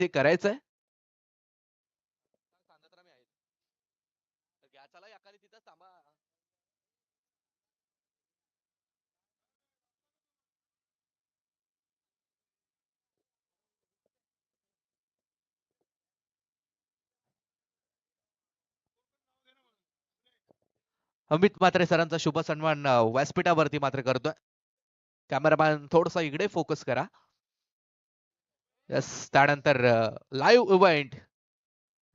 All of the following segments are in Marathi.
ते करायचंय. अमित म्हात्रे सरांचा शुभ सन्मान व्यासपीठावरती मात्र करतोय. कॅमेरामॅन थोडसा इकडे फोकस करा. यस, त्यानंतर live event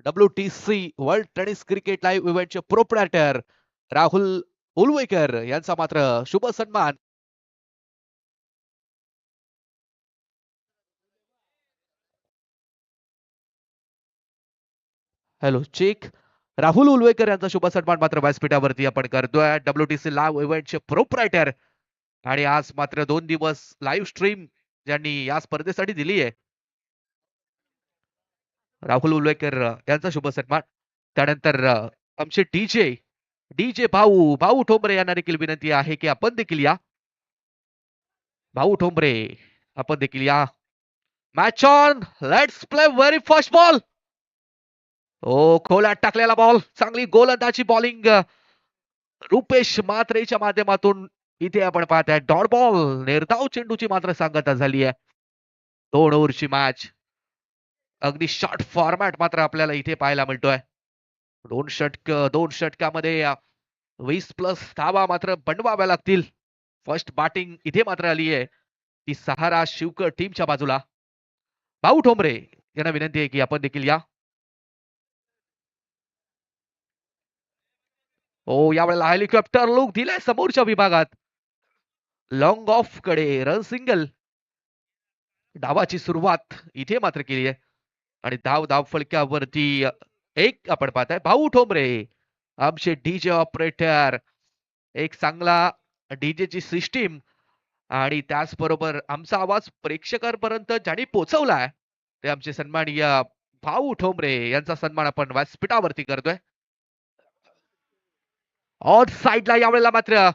WTC world tennis cricket live इव्हेंटचे प्रोप्रायटर राहुल उलवेकर यांचा मात्र शुभ सन्मान. Hello check. राहुल उलवेकर यांचा शुभ सन्मान मात्र व्यासपीठावरती आपण करतोय. WTC लाईव्ह इव्हेंटचे प्रोप्रायटर आणि आज मात्र 2 दिवस लाईव्ह स्ट्रीम ज्यांनी या स्पर्धेसाठी दिली आहे, राहुल उलवेकर यांचा शुभ सन्मान. त्यानंतर आमचे डीजे डीजे भाऊ ठोंबरे यांना देखील विनंती आहे की आपण देखील या. भाऊ ठोंबरे आपण देखील या. Match on, let's play very first ball. ओ खोलात टाकलेला बॉल, चांगली गोलंदाजी बॉलिंग रुपेश मात्रेच्या माध्यमातून इथे आपण पाहताय. डॉट बॉल, निर्धाव चेंडूची मात्र सांगता झाली आहे. 2 ओव्हरची मॅच, अगदी शॉर्ट फॉर्मॅट मात्र आपल्याला इथे पाहायला मिळतोय. 2 षटकामध्ये 20+ धावा मात्र बनवाव्या लागतील. फर्स्ट बॅटिंग इथे मात्र आली आहे ती सहारा शिवकर टीमच्या बाजूला. भाऊ ठोंबरे यांना विनंती आहे की आपण देखील या. ओ यावेळेला हेलिकॉप्टर लुक दिलाय समोरच्या विभागात. लॉंग ऑफ कडे रन सिंगल. डावाची सुरुवात इथे मात्र केली आहे आणि धाव फलक्यावरती एक आपण पाहताय. भाऊ ठोंबरे आमचे डीजे ऑपरेटर, एक चांगला डीजेची सिस्टीम आणि त्याचबरोबर आमचा आवाज प्रेक्षकांपर्यंत ज्यांनी पोहोचवलाय ते आमचे सन्माननीय भाऊ ठोंबरे यांचा सन्मान आपण व्यासपीठावरती करतोय. ऑन साइडला यावेळेला मात्र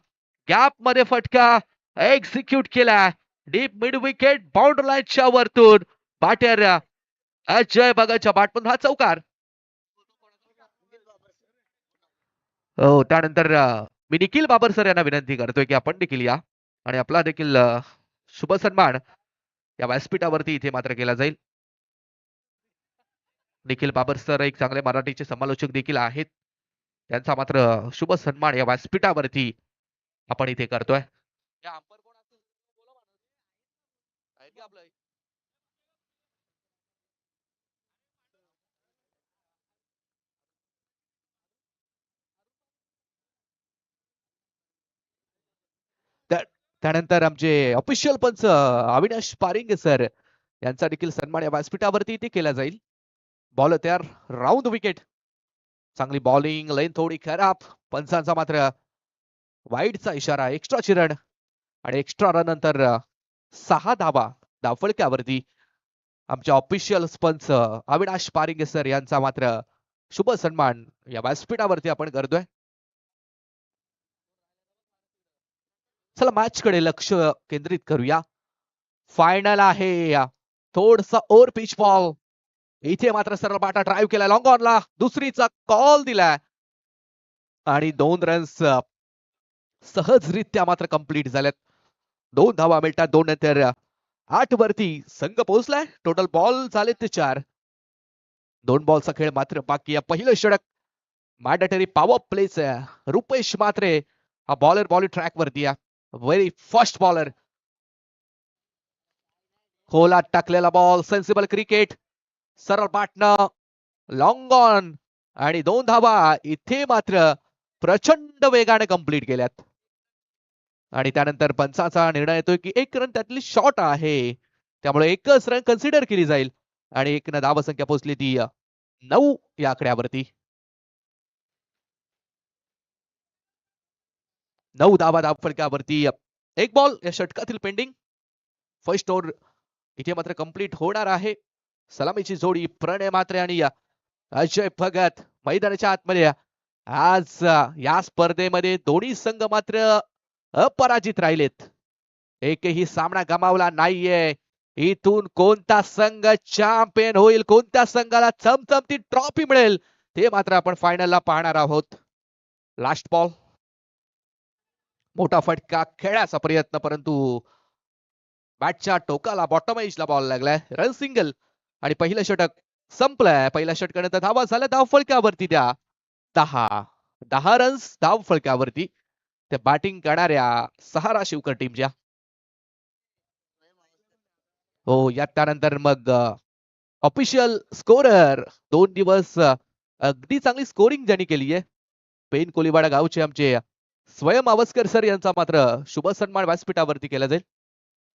गॅप मध्ये फटका एक्झिक्यूट केला. डीप मिड विकेट बाउंड्री लाईनच्या वरतून बॅटर अजय भगतच्या बॅटमधून हा चौकार. हो, त्यानंतर मी निखिल बाबर सर यांना विनंती करतोय की आपण देखील या आणि आपला देखील शुभ सन्मान या व्यासपीठावरती इथे मात्र केला जाईल. निखिल बाबर सर एक चांगले मराठीचे समालोचक देखील आहेत. त्यांचा मात्र शुभ सन्मान या व्यासपीठावरती आपण इथे करतोय. त्यानंतर आमचे ऑफिशियल पंच अविनाश पारिंगे सर यांचा देखील सन्मान या व्यासपीठावरती इथे केला जाईल. बॉल तयार, राऊंड विकेट. चांगली बॉलिंग, लाईन थोडी खराब. पंचांचा मात्र वाईडचा इशारा, एक्स्ट्रा चिरण आणि एक्स्ट्रा रन नंतर 6 धावा धावफलक्यावरती. आमच्या ऑफिशियल पंच अविनाश पारिंगे सर यांचा मात्र शुभ सन्मान या व्यासपीठावरती आपण करतोय. चला मॅच कडे लक्ष केंद्रित करूया. फायनल आहे. थोडसा ओव्हर पिच बॉल, इथे मात्र सरळ बाटा ड्राईव्ह केला लॉंग ऑनला, दुसरीचा कॉल दिलाय आणि 2 रन्स सहजरित्या मात्र कंप्लीट झाल्यात. 2 धावा मिळतात. 2 नंतर 8 वरती संघ पोहोचलाय. टोटल बॉल झाले ते 4. 2 बॉलचा खेळ मात्र बाकी आहे. पहिलं षटक मॅन्डेटरी पॉवर प्लेच आहे. रुपेश मात्रे हा बॉलर ट्रॅक वरती आहे. Very first bowler. खोलात टाकलेला बॉल, सेन्सिबल क्रिकेट, सरळ बाटणं, लॉंग ऑन आणि 2 धावा इथे मात्र प्रचंड वेगाने कंप्लीट केल्यात. आणि त्यानंतर पंचाचा निर्णय येतोय की 1 रन त्यातली शॉर्ट आहे, त्यामुळे 1च रन कन्सिडर केली जाईल आणि 1 धाव संख्या पोहोचली ती 9 या आकड्यावरती. 9 धावा धावफलकावरती. 1 बॉल या षटकातील पेंडिंग. फर्स्ट ओव्हर इथे मात्र कंप्लीट होणार आहे. सलामीची जोडी प्रणय मात्रे आणि अजय भगत मैदानाच्या आतमध्ये. आज या स्पर्धेमध्ये दोन्ही संघ मात्र अपराजित राहिलेत. एकही सामना गमावला नाहीये. इथून कोणता संघ चॅम्पियन होईल, कोणत्या संघाला चमचमती ट्रॉफी मिळेल, ते मात्र आपण फायनलला पाहणार आहोत. लास्ट बॉल, मोठा फटका खेळाचा प्रयत्न, परंतु बॅटच्या टोकाला बॉटम एजला बॉल लागलाय. रन सिंगल आणि पहिलं षटक संपलंय. पहिल्या षटकानंतर धावा झाल्या धाव फळक्यावरती द्या 10 रन्स धाव फळक्यावरती त्या बॅटिंग करणाऱ्या सहारा शिवकर टीमच्या. हो, या त्यानंतर मग ऑफिशियल स्कोरर 2 दिवस अगदी चांगली स्कोरिंग ज्यांनी केली आहे, पेन कोलीवाडा गावचे आमचे स्वयं अवस्कर सर यांचा मात्र शुभ सन्मान व्यासपीठावरती केला जाईल.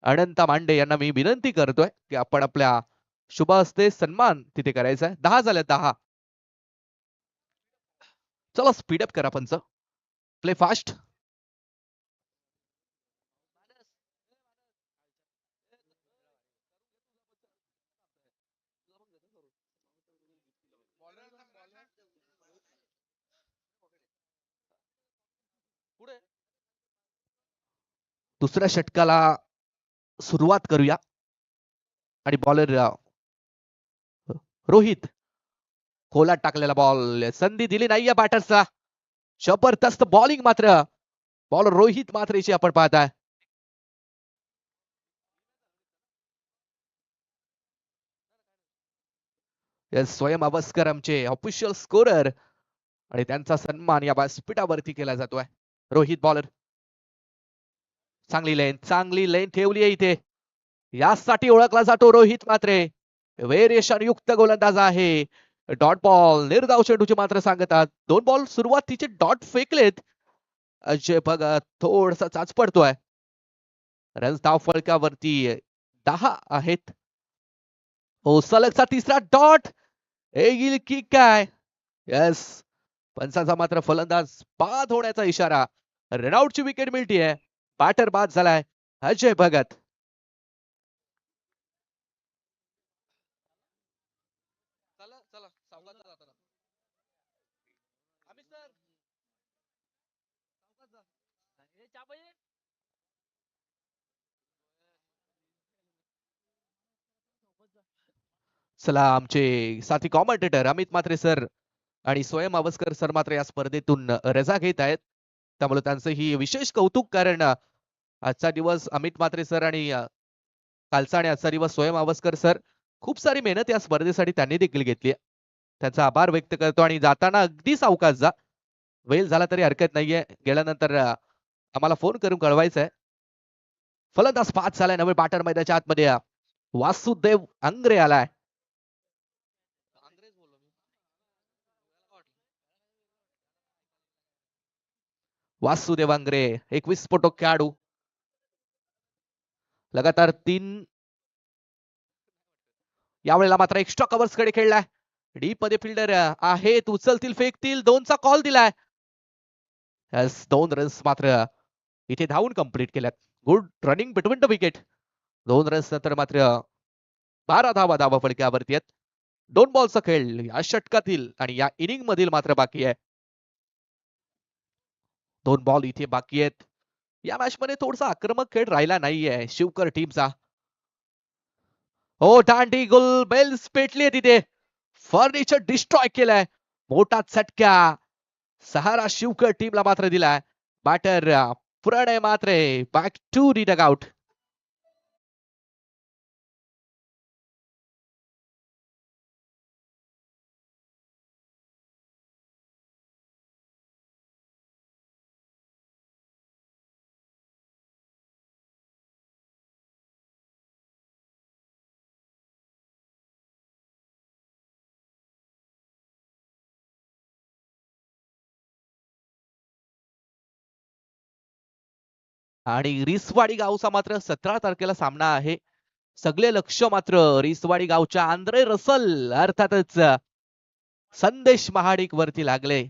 अनंत मांडे यांना मी विनंती करतोय की आपण आपल्या शुभ हस्ते सन्मान तिथे करायचा आहे. 10 झाले 10. चला स्पीडअप करा पंच, प्ले फास्ट. दुसऱ्या षटकाला सुरुवात करूया आणि बॉलर रोहित, खोलात टाकलेला बॉल, संधी दिली नाहीये बॅटर्सला. जबरदस्त बॉलिंग मात्र बॉलर रोहित मात्रेची आपण पाहताय. स्वयं अवस्कर आमचे ऑफिशियल स्कोरर आणि त्यांचा सन्मान या व्यासपीठावरती केला जातोय. रोहित बॉलर, चांगली लेन ठेवली आहे इथे. यासाठी ओळखला जातो रोहित मात्रे. व्हेरिएशन युक्त गोलंदाज आहे. डॉट बॉल, निर्धाव चेंडूची मात्र सांगतात. 2 बॉल सुरुवातीचे डॉट फेकलेत. अजय भगत थोडसा चाच पडतोय. रन्स धाव फलकावरती 10 आहेत. हो, सलगचा तिसरा डॉट येईल की काय? यस, पंचाचा मात्र फलंदाज बाद होण्याचा इशारा. रनआउटची विकेट मिळतीये. बॅटर बाद झालाय अजय भगत. चला, आमचे साथी कॉमेंटेटर अमित म्हात्रे सर आणि स्वयं अवस्कर सर मात्र या स्पर्धेतून रजा घेत आहेत. त्यामुळे त्यांचं ही विशेष कौतुक, कारण आजचा दिवस अमित म्हात्रे सर आणि कालचा आणि आजचा दिवस स्वयं अवस्कर सर, खूप सारी मेहनत या स्पर्धेसाठी त्यांनी देखील घेतली. त्यांचा आभार व्यक्त करतो आणि जाताना अगदी सावकाश जा. वेळ झाला तरी हरकत नाहीये. गेल्यानंतर आम्हाला फोन करून कळवायचं आहे. फलंदाज पाच झालाय. नवे बॅटर मैदानाच्या आतमध्ये वासुदेव अंग्रे आलाय. वासुदेव अंग्रे 21 फुटो खेळाडू, लगातार 3 यावेळेला मात्र एक्स्ट्रा कव्हर्स कडे खेळलाय. डीप मध्ये फिल्डर आहेत, उचलतील फेकतील. 2चा कॉल दिलाय. 2 रन्स मात्र इथे धावून कंप्लीट केल्यात. Good running between the wicket. 2 runs नंतर मात्र 12 धावा फलक्यावरती आहेत. 2 बॉलचा खेळ या षटकातील आणि या इनिंग मधील मात्र बाकी आहे. 2 बॉल इथे बाकी आहेत. या मॅच मध्ये थोडासा आक्रमक खेळ राहिला नाहीये शिवकर टीमचा. हो, दांडी गुल बेल्स पेटली तिथे. फर्निचर डिस्ट्रॉय केलाय. मोठा झटका सहारा शिवकर टीमला मात्र दिलाय. Batter Pranay Matre back to the dugout. आणि रिसवाडी गावचा मात्र 17 तारखेला सामना आहे. सगळे लक्ष मात्र रिसवाडी गावच्या आंद्रे रसल अर्थातच संदेश महाडिक वरती लागले.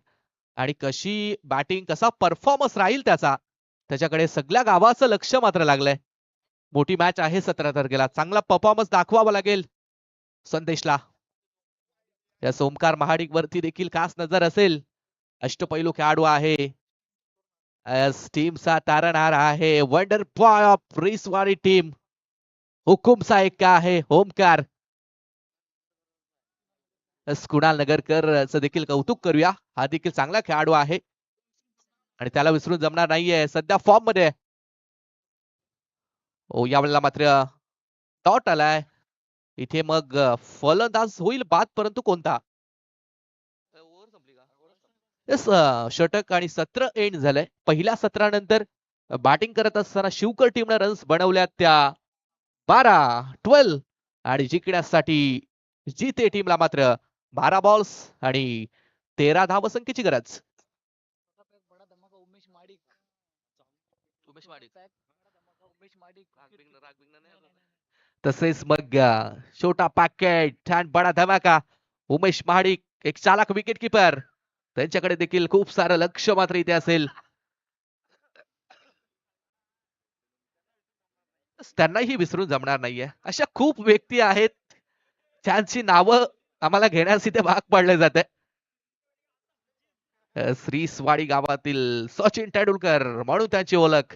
आणि कशी बॅटिंग, कसा परफॉर्मन्स राहील त्याचा, त्याच्याकडे सगळ्या गावाचं लक्ष मात्र लागलंय. मोठी मॅच आहे 17 तारखेला. चांगला परफॉर्मन्स दाखवावा लागेल संदेशला. या सोमकार महाडिक वरती देखील खास नजर असेल. अष्टपैलू खेळाडू आहे. टीमचा तारणहार आहे. Wonder boy of Riswadi team. हुकुमचा एक आहे होमकार. कुणाल नगरकर देखील कौतुक करूया. हा देखील चांगला खेळाडू आहे आणि त्याला विसरून जमणार नाहीये. सध्या फॉर्म मध्ये. ओ यावेळेला मात्र डॉट आलाय. इथे मग फलंदाज होईल बाद, परंतु कोणता? येस, षटक आणि सत्र एंड झालंय. पहिल्या सत्रानंतर बॅटिंग करत असताना शिवकर टीमनं रन्स बनवल्या त्या 12 आणि जिंकण्यासाठी जिते टीमला मात्र 12 बॉल्स आणि 13 धावसंख्येची गरज. तसेच मग छोटा पॅकेट आणि बडा धमाका उमेश महाडिक, एक चालाक विकेट किपर, त्यांच्याकडे देखील खूप सारं लक्ष मात्र इथे असेल. त्यांनाही विसरून जमणार नाहीये. अशा खूप व्यक्ती आहेत ज्यांची नावं आम्हाला घेण्यास इथे भाग पाडले जाते. श्रीसवाडी गावातील सचिन तेंडुलकर म्हणून त्यांची ओळख.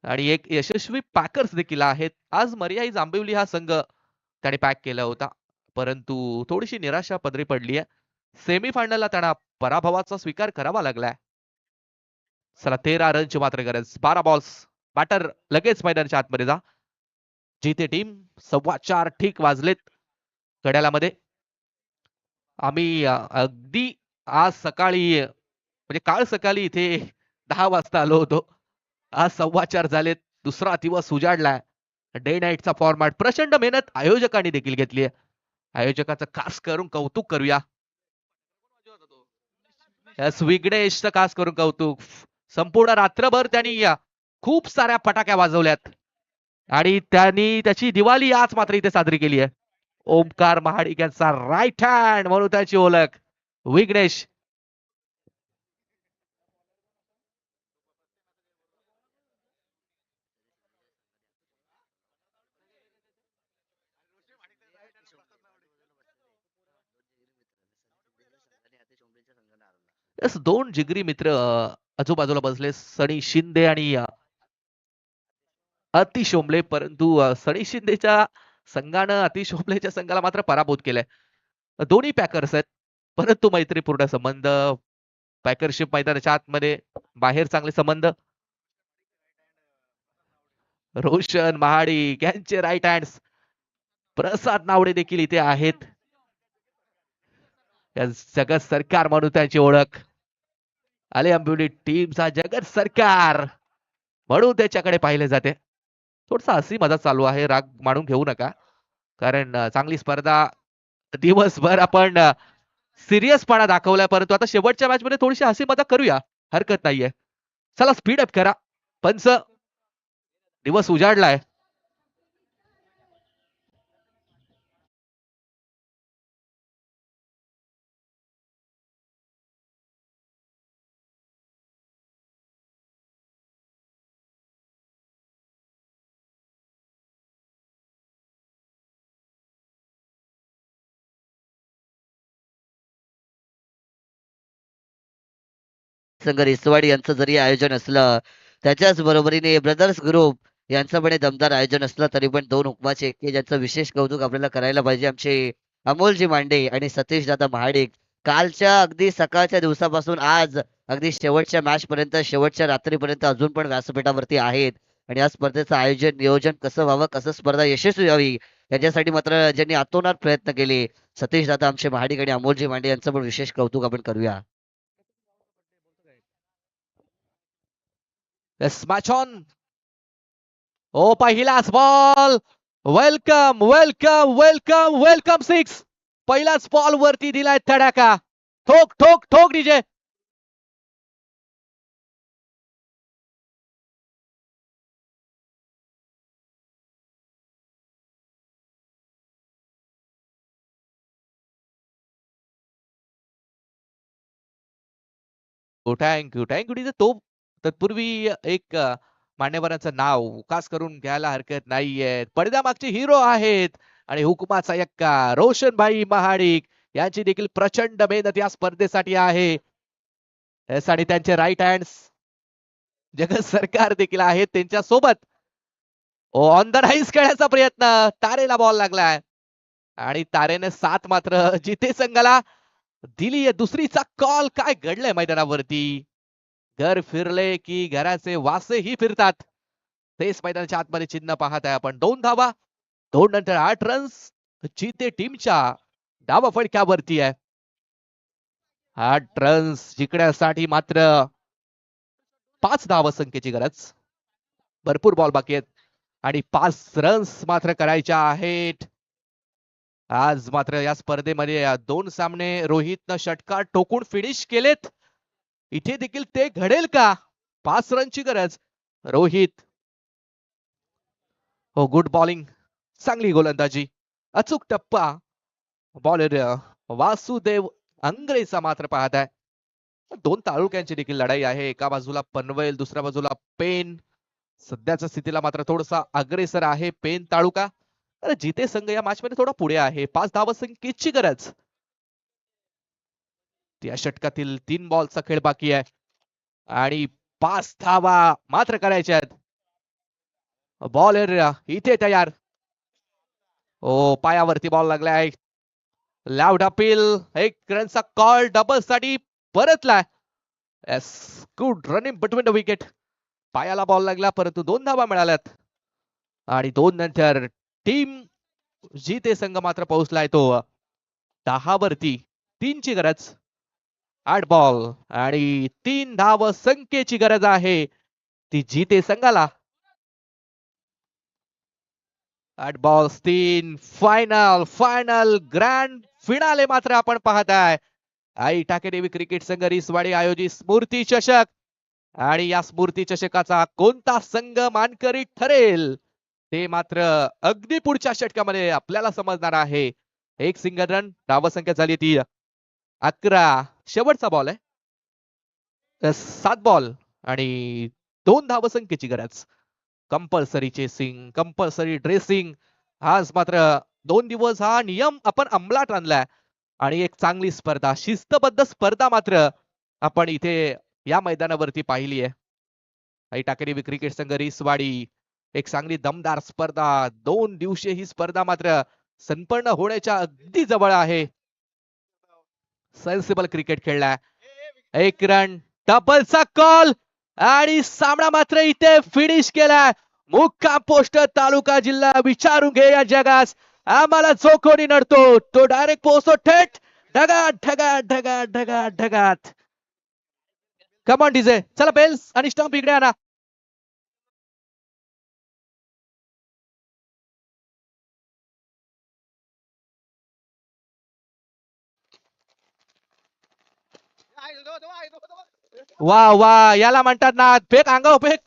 आणि एक यशस्वी पॅकर्स देखील आहेत. आज मर्याई जांभिवली हा संघ त्याने पॅक केला होता, परंतु थोडीशी निराशा पदरी पडली आहे. सेमीफायनलला त्यांना पराभवाचा स्वीकार करावा लागलाय. चला 13 रनची मात्र गरज. 12 बॉल्स. बॅटर लगेच मैदानाच्या आतमध्ये जा. जिथे टीम 4:15 ठीक वाजलेत घड्याळामध्ये. आम्ही अगदी आज सकाळी म्हणजे काल सकाळी इथे 10 वाजता आलो होतो. आज 4:15 झालेत. दुसरा दिवस उजाडलाय. Day नाईटचा format. प्रचंड मेहनत आयोजकांनी देखील घेतली आहे. आयोजकाचं खास करून कौतुक करूया. विघ्नेशचं खास करून कौतुक. संपूर्ण रात्रभर त्यांनी खूप साऱ्या फटाक्या वाजवल्यात आणि त्यांनी त्याची दिवाळी आज मात्र इथे साजरी केली आहे. ओमकार महाडिक यांचा राईट हँड म्हणून त्याची ओळख विघ्नेश. यस, दोन जिगरी मित्र आजूबाजूला बसले, सनी शिंदे आणि अतिश ओंबले. परंतु सनी शिंदेच्या संघानं अतिश ओंबलेच्या संघाला मात्र पराभूत केलंय. दोन्ही पॅकर्स आहेत, परंतु मैत्रीपूर्ण संबंध. पॅकरशिप मैदानाच्या आतमध्ये, बाहेर चांगले संबंध. रोशन महाडिक यांचे राईट हँड्स. प्रसाद नावडे देखील इथे आहेत. या जगत सरकार म्हणून त्यांची ओळख. आले आंबिवली टीमचा जगत सरकार म्हणून त्याच्याकडे पाहिले जाते. थोडासा हसी मजा चालू आहे, राग मानून घेऊ नका, कारण चांगली स्पर्धा दिवसभर आपण सिरियसपणा दाखवलाय, परंतु आता शेवटच्या मॅच मध्ये थोडीशी हसी मजा करूया, हरकत नाहीये. चला स्पीड अप करा. पंच, दिवस उजाडलाय. संघ रिसवाडी यांचं जरी आयोजन असलं, त्याच्याच बरोबरीने ब्रदर्स ग्रुप यांचं पण हे दमदार आयोजन असलं, तरी पण दोन हुकमाचे एक्के ज्यांचं विशेष कौतुक आपल्याला करायला पाहिजे, आमचे अमोलजी मांडे आणि सतीश दादा महाडिक. कालच्या अगदी सकाळच्या दिवसापासून आज अगदी शेवटच्या मॅच पर्यंत, शेवटच्या रात्रीपर्यंत अजून पण व्यासपीठावरती आहेत आणि या स्पर्धेचं आयोजन नियोजन कसं व्हावं, कसं स्पर्धा यशस्वी व्हावी, याच्यासाठी मात्र ज्यांनी अतोनात प्रयत्न केले, सतीश दादा आमचे महाडिक आणि अमोलजी मांडे यांचं पण विशेष कौतुक आपण करूया. Match on. ओ पहिलाच ball. Welcome welcome welcome welcome six. पहिलाच बॉल वरती दिलाय तडाका. ठोक ठोक ठोक डीजे. Thank you thank you DJ. तो तत्पूर्वी एक मान्यवरांचं नाव खास करून घ्यायला हरकत नाहीये. पडद्यामागचे हिरो आहेत आणि हुकुमाचा यक्का रोशनभाई महाडिक यांची देखील प्रचंड मेहनत या स्पर्धेसाठी आहे. येस आणि त्यांचे राईट हँड्स जगत सरकार देखील आहेत त्यांच्या सोबत. ऑन द राईस खेळण्याचा प्रयत्न, तारेला बॉल लागलाय आणि तारेने साथ मात्र जिथे संघाला दिली. दुसरीचा कॉल. काय घडलंय मैदानावरती? घर फिरले की घराचे वासेही फिरतात. तेच मैदानाच्या आतमध्ये चिन्ह पाहत आहे आपण. 2 धावा, 2 नंतर 8 रन्स. जिथे टीमच्या धावा फडक्यावरती आहे. 8 रन्स जिंकण्यासाठी मात्र 5 धावसंख्येची गरज. भरपूर बॉल बाकी आहेत आणि 5 रन्स मात्र करायच्या आहेत. आज मात्र या स्पर्धेमध्ये 2 सामने रोहितनं षटकार ठोकून फिनिश केलेत. इथे देखील ते घडेल का? 5 रनची गरज. रोहित. हो, गुड बॉलिंग, चांगली गोलंदाजी, अचूक टप्पा. बॉलर वासुदेव अंग्रेचा मात्र पाहत आहे. 2 तालुक्यांची देखील लढाई आहे. एका बाजूला पनवेल, दुसऱ्या बाजूला पेन. सध्याच्या स्थितीला मात्र थोडासा अग्रेसर आहे पेन तालुका. अरे जिथे संघ या मॅच मध्ये थोडा पुढे आहे. 5 धावसंख्येची गरज. त्या षटकातील 3 बॉलचा खेळ बाकी आहे आणि 5 धावा मात्र करायच्या आहेत. बॉलर इथे तयार. ओ, पायावरती बॉल लागलाय. Loud appeal. 1 रनचा कॉल डबल साठी परतलाय. Yes, good running between the wicket. पायाला बॉल लागला परंतु 2 धावा मिळाल्यात आणि 2 नंतर टीम जिथे संघ मात्र पोहोचलाय तो 10 वरती. 3 ची गरज. 8 बॉल आणि 3 धाव संख्येची गरज आहे ती जिथे संघाला. 8 बॉल्स 3. फायनल ग्रँड फिनाले मात्र आपण पाहताय. आई टाकेदेवी क्रिकेट संघ रिसवाडी आयोजित स्मृती चषक आणि या स्मृती चषकाचा कोणता संघ मानकरी ठरेल ते मात्र अगदी पुढच्या षटकामध्ये आपल्याला समजणार आहे. 1 सिंगल रन. धावसंख्या झाली ती 11. शेवटचा बॉल आहे. 7 बॉल आणि 2 धावसंख्येची गरज. Compulsory chasing, compulsory dressing. आज मात्र 2 दिवस हा नियम आपण अंमलात आणलाय आणि एक चांगली स्पर्धा, शिस्तबद्ध स्पर्धा मात्र आपण इथे या मैदानावरती पाहिली आहे. आई टाकेदेवी क्रिकेट संघ रिसवाडी. एक चांगली दमदार स्पर्धा. 2 दिवसीय ही स्पर्धा मात्र संपन्न होण्याच्या अगदी जवळ आहे. सेन्सिबल क्रिकेट खेळलाय. 1 रन. डबलचा कॉल आणि सामना मात्र इथे फिनिश केलाय. मुक्काम पोस्ट तालुका जिल्हा विचारून घे या जगास. आम्हाला जो कोणी नडतो तो डायरेक्ट पोहोचतो थेट ढगात ढगात ढगात ढगात ढगात. कमॉन डीजे, चला बेल्स आणि स्टंप इकडे आणा. वा वा, याला म्हणतात ना फेक अंगावर फेक